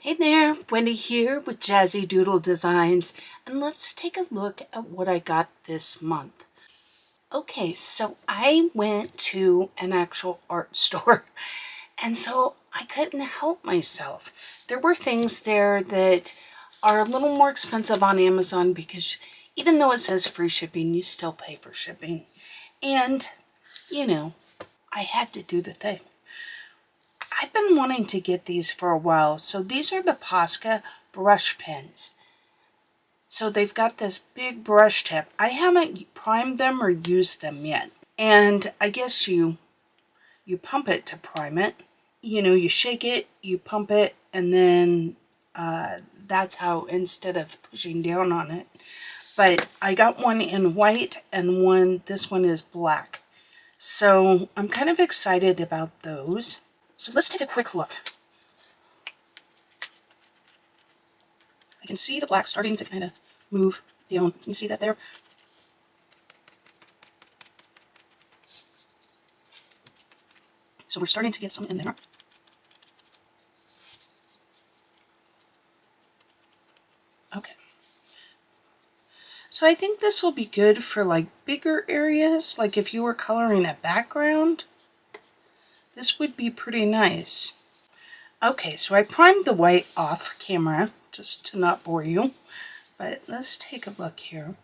Hey there, Wendy here with Jazzydoodledesigns, and let's take a look at what I got this month. Okay, so I went to an actual art store, and so I couldn't help myself. There were things there that are a little more expensive on Amazon because even though it says free shipping, you still pay for shipping. And, I had to do the thing. I've been wanting to get these for a while. So these are the PCA Brush Pens. So they've got this big brush tip. I haven't primed them or used them yet. And I guess you pump it to prime it. You shake it, you pump it, and then that's how, instead of pushing down on it. But I got one in white and this one is black. So I'm kind of excited about those. So let's take a quick look. I can see the black starting to kind of move down. Can you see that there? So we're starting to get some in there. Okay. So I think this will be good for like bigger areas, like if you were coloring a background. This would be pretty nice. Okay, so I primed the white off camera, just to not bore you. But let's take a look here.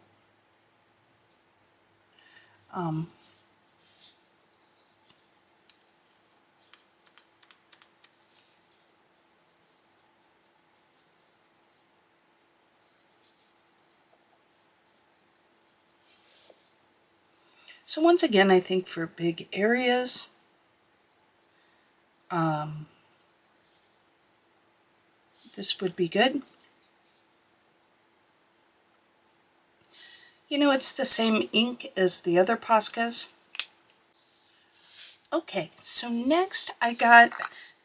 So once again, I think for big areas, this would be good. It's the same ink as the other Poscas. Okay, so next I got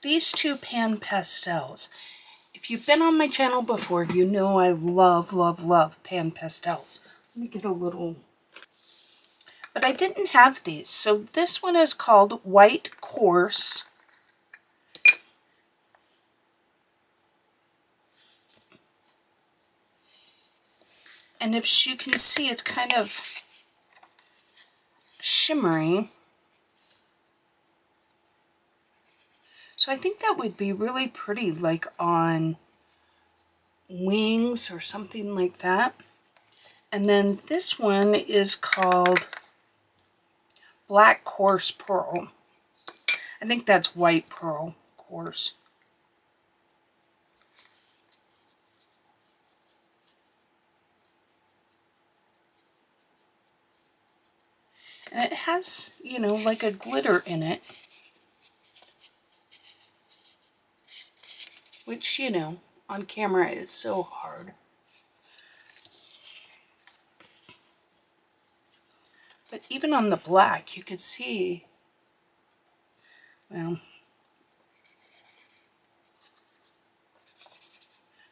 these two pan pastels. If you've been on my channel before, you know I love, love, love pan pastels. Let me get a little... But I didn't have these. So this one is called White Coarse. And if you can see, it's kind of shimmery. So I think that would be really pretty, like on wings or something like that. And then this one is called Black Coarse Pearl. I think that's White Pearl Coarse. And it has, like a glitter in it. Which, on camera is so hard. But even on the black, you could see, well,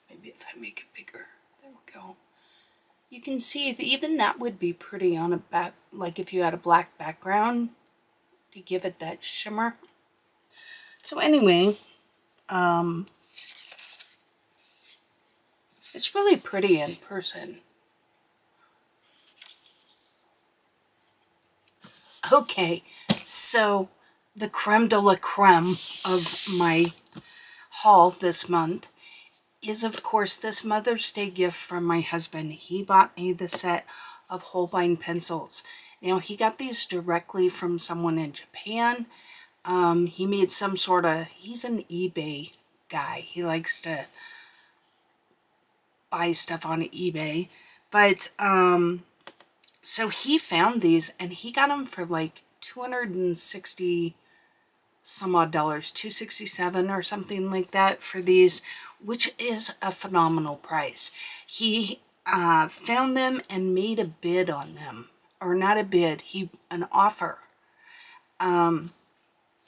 maybe if I make it bigger, there we go. You can see that even that would be pretty on a back, like if you had a black background to give it that shimmer. So anyway, it's really pretty in person. Okay, so the creme de la creme of my haul this month is, of course, this Mother's Day gift from my husband. He bought me the set of Holbein pencils. Now, he got these directly from someone in Japan. He made some sort of, he's an eBay guy. He likes to buy stuff on eBay. But, so he found these and he got them for like $260 some odd dollars, $267 or something like that for these, which is a phenomenal price. He found them and made a bid on them, or not a bid, an offer. And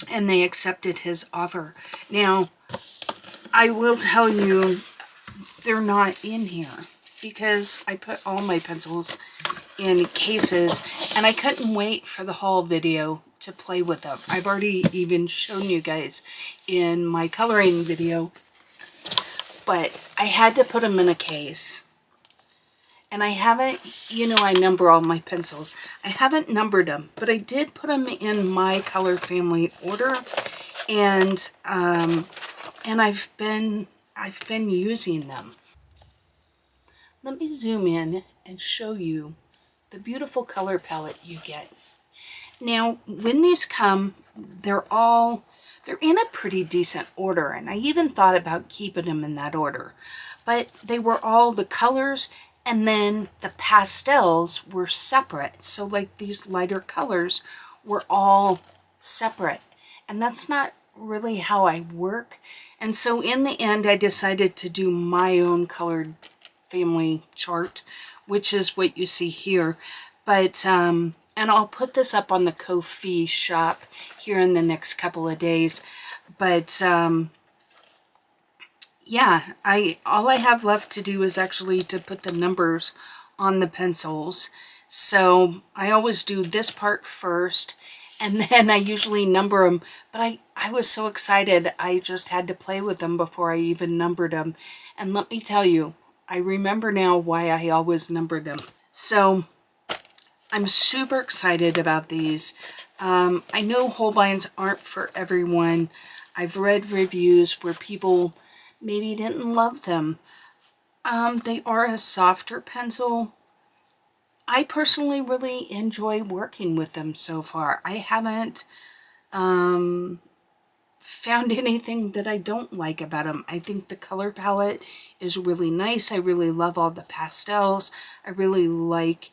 they accepted his offer. Now, I will tell you, they're not in here because I put all my pencils in cases and I couldn't wait for the haul video to play with them. I've already even shown you guys in my coloring video but I had to put them in a case. And I haven't, you know, I number all my pencils. I haven't numbered them, but I did put them in my color family order, and I've been using them. Let me zoom in and show you the beautiful color palette you get. Now, when these come, they're in a pretty decent order, and I even thought about keeping them in that order. But they were all the colors, and then the pastels were separate. So like these lighter colors were all separate. And that's not really how I work. And so in the end, I decided to do my own colored family chart, which is what you see here. But, and I'll put this up on the Ko-fi shop here in the next couple of days. But, yeah, all I have left to do is actually to put the numbers on the pencils. So I always do this part first, and then I usually number them. But I was so excited, I just had to play with them before I even numbered them. And let me tell you, I remember now why I always number them. So I'm super excited about these. I know Holbeins aren't for everyone. I've read reviews where people maybe didn't love them. They are a softer pencil. I personally really enjoy working with them so far. I haven't found anything that I don't like about them. I think the color palette is really nice. I really love all the pastels. I really like,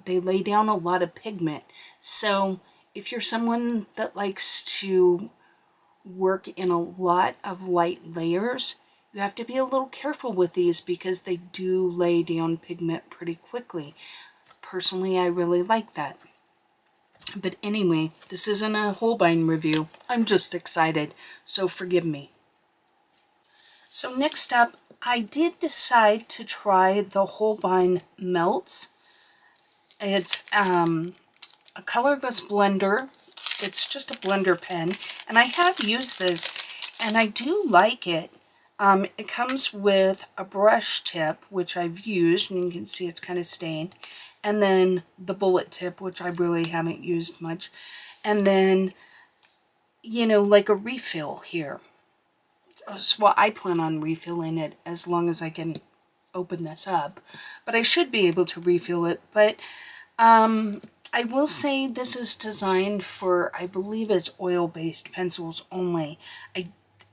they lay down a lot of pigment. So if you're someone that likes to work in a lot of light layers, you have to be a little careful with these because they do lay down pigment pretty quickly. Personally, I really like that. But anyway, this isn't a Holbein review. I'm just excited, so forgive me. So next up, I did decide to try the Holbein Melts. It's a colorless blender. It's just a blender pen, and I have used this, and I do like it. It comes with a brush tip, which I've used, and you can see it's kind of stained, and then the bullet tip, which I really haven't used much, and then, you know, like a refill here. Well, I plan on refilling it as long as I can open this up, but I should be able to refill it. But I will say this is designed for, I believe it's oil-based pencils only.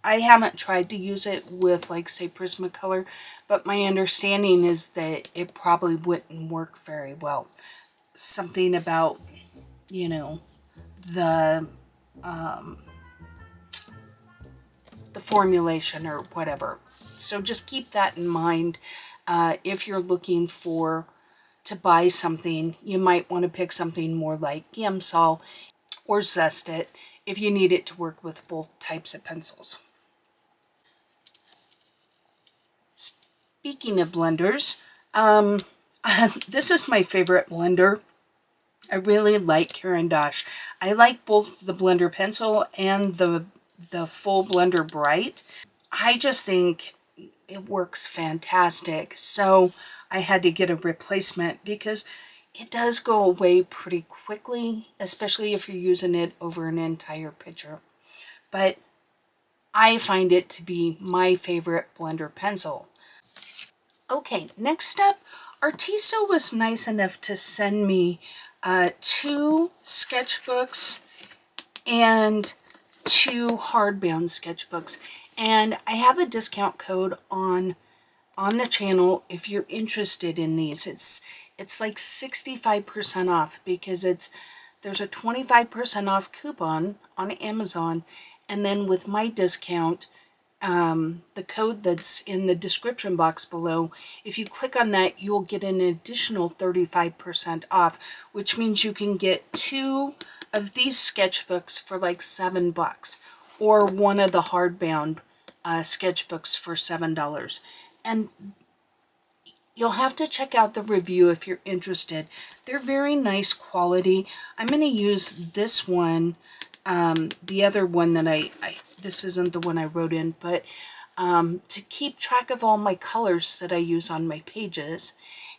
I haven't tried to use it with, like, say, Prismacolor, but my understanding is that it probably wouldn't work very well. Something about, you know, the formulation or whatever. So just keep that in mind. If you're looking to buy something, you might want to pick something more like Gamsol or Zest It if you need it to work with both types of pencils. Speaking of blenders, this is my favorite blender. I really like Caran d'Ache. I like both the blender pencil and the full blender bright. I just think it works fantastic. So I had to get a replacement because it does go away pretty quickly, especially if you're using it over an entire picture. But I find it to be my favorite blender pencil. Okay, next up, Artisto was nice enough to send me 2 sketchbooks and 2 hardbound sketchbooks. And I have a discount code on the channel if you're interested in these. It's like 65% off because there's a 25% off coupon on Amazon, and then with my discount, the code that's in the description box below, if you click on that, you'll get an additional 35% off, which means you can get 2 of these sketchbooks for like $7, or 1 of the hardbound sketchbooks for $7. And you'll have to check out the review if you're interested. They're very nice quality. I'm going to use this one, the other one that this isn't the one I wrote in, but to keep track of all my colors that I use on my pages.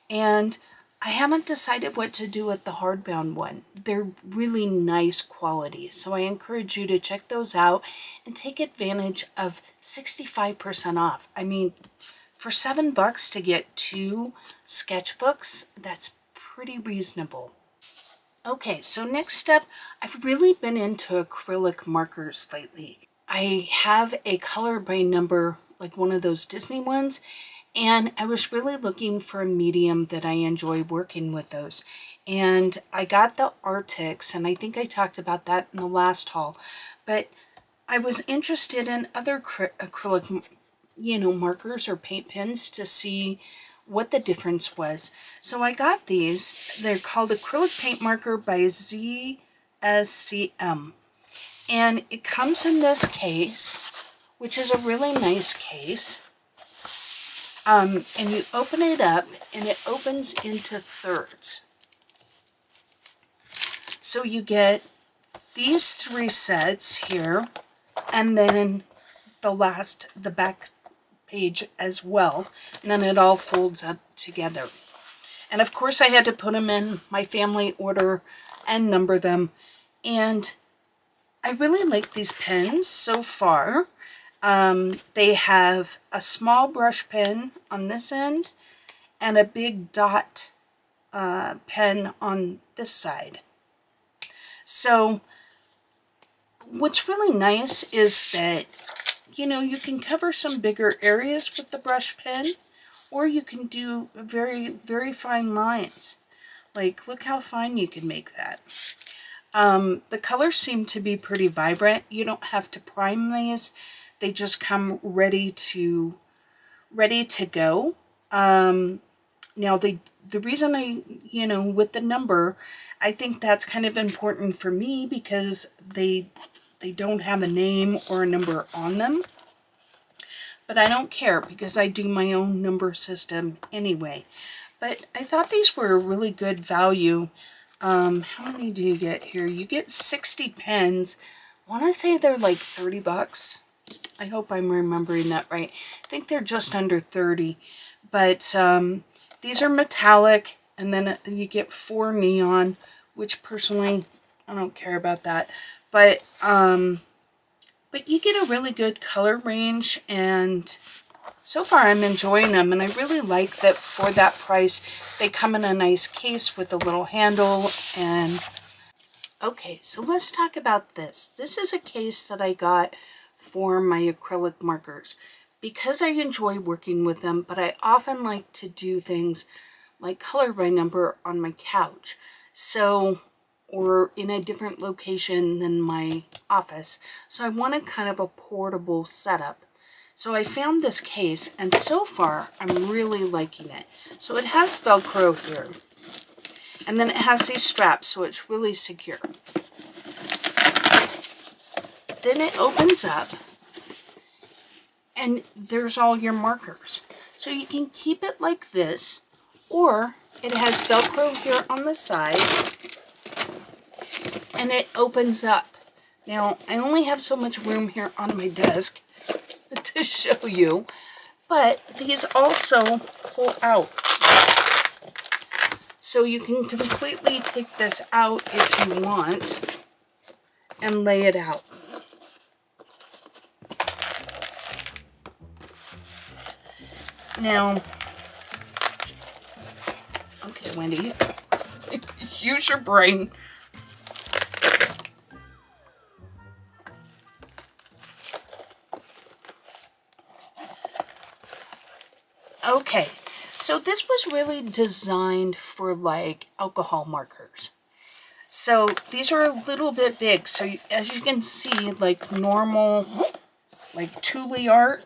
And I haven't decided what to do with the hardbound one. They're really nice quality, so I encourage you to check those out and take advantage of 65% off. I mean, for $7 to get 2 sketchbooks, that's pretty reasonable. Okay, so next up, I've really been into acrylic markers lately. I have a color by number, like one of those Disney ones, and I was really looking for a medium that I enjoy working with those. And I got the Artix, and I think I talked about that in the last haul, but I was interested in other acrylic, markers or paint pens to see what the difference was. So I got these. They're called Acrylic Paint Marker by Zscm. And it comes in this case, which is a really nice case. And you open it up and it opens into thirds. So you get these 3 sets here, and then the back page as well, and then it all folds up together. And of course I had to put them in my family order and number them, and I really like these pens so far. They have a small brush pen on this end and a big dot pen on this side. So what's really nice is that you can cover some bigger areas with the brush pen, or you can do very, very fine lines. Like, look how fine you can make that. The colors seem to be pretty vibrant. You don't have to prime these. They just come ready to go. Now, the reason with the number, I think that's kind of important for me because they don't have a name or a number on them. But I don't care because I do my own number system anyway. But I thought these were a really good value. How many do you get here? You get 60 pens. I want to say they're like $30. I hope I'm remembering that right. I think they're just under 30. But these are metallic, and then you get 4 neon, which personally, I don't care about that. But you get a really good color range, and so far I'm enjoying them, and I really like that for that price they come in a nice case with a little handle. And okay, so let's talk about this. This is a case that I got for my acrylic markers because I enjoy working with them, but I often like to do things like color by number on my couch. So, or in a different location than my office. So I wanted kind of a portable setup. So I found this case, and so far I'm really liking it. So it has Velcro here, and then it has these straps, so it's really secure. Then it opens up, and there's all your markers. So you can keep it like this, or it has Velcro here on the side, and it opens up. Now, I only have so much room here on my desk to show you, but these also pull out. So you can completely take this out if you want and lay it out. Now, okay, Wendy, use your brain. Okay, so this was really designed for like alcohol markers. So these are a little bit big. So as you can see, like normal, like Thule art,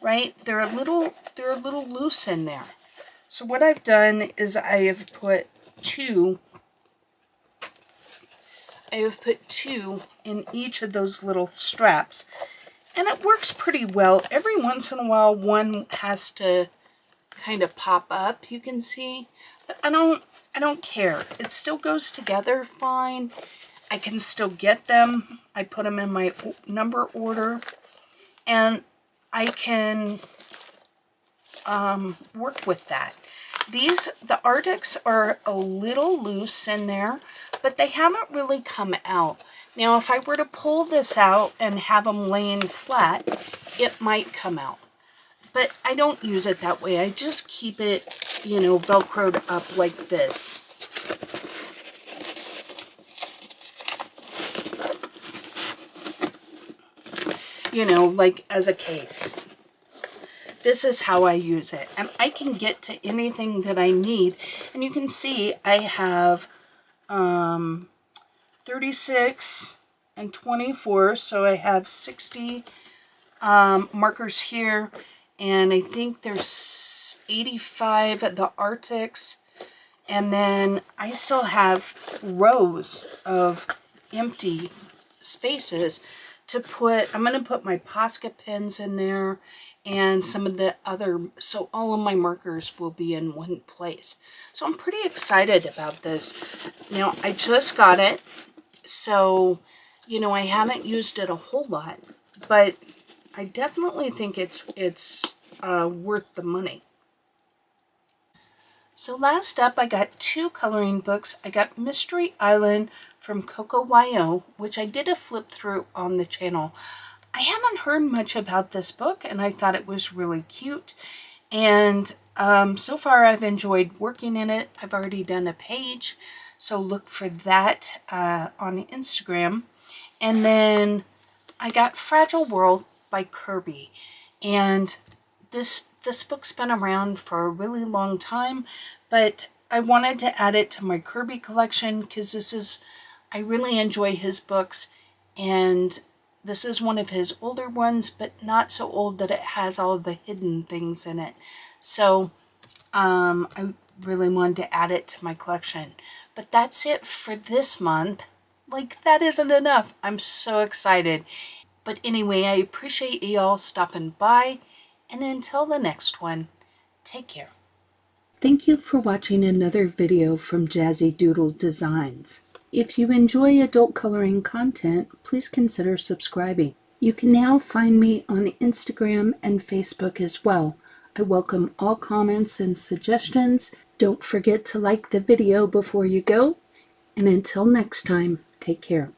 right? They're a little loose in there. So what I've done is I have put two in each of those little straps. And it works pretty well. Every once in a while, one has to kind of pop up, you can see. But I don't care. It still goes together fine. I can still get them. I put them in my number order. And I can work with that. The Arctics are a little loose in there, but they haven't really come out. Now, if I were to pull this out and have them laying flat, it might come out. But I don't use it that way. I just keep it, you know, Velcroed up like this. You know, like as a case. This is how I use it. And I can get to anything that I need. And you can see I have 36 and 24. So I have 60 markers here. And I think there's 85 at the Arctics. And then I still have rows of empty spaces to put. I'm going to put my Posca pens in there and some of the other, so all of my markers will be in one place. So I'm pretty excited about this. Now, I just got it, so, you know, I haven't used it a whole lot, but I definitely think it's worth the money. So last up, I got 2 coloring books. I got Mystery Island from Coco YO, which I did a flip through on the channel. I haven't heard much about this book, and I thought it was really cute. And so far, I've enjoyed working in it. I've already done a page, so look for that on Instagram. And then I got Fragile World by Kirby. And this book's been around for a really long time, but I wanted to add it to my Kirby collection because I really enjoy his books, and this is one of his older ones, but not so old that it has all the hidden things in it. So I really wanted to add it to my collection. But that's it for this month. Like, that isn't enough. I'm so excited. But anyway, I appreciate y'all stopping by. And until the next one, take care. Thank you for watching another video from Jazzydoodledesigns. If you enjoy adult coloring content, please consider subscribing. You can now find me on Instagram and Facebook as well. I welcome all comments and suggestions. Don't forget to like the video before you go. And until next time, take care.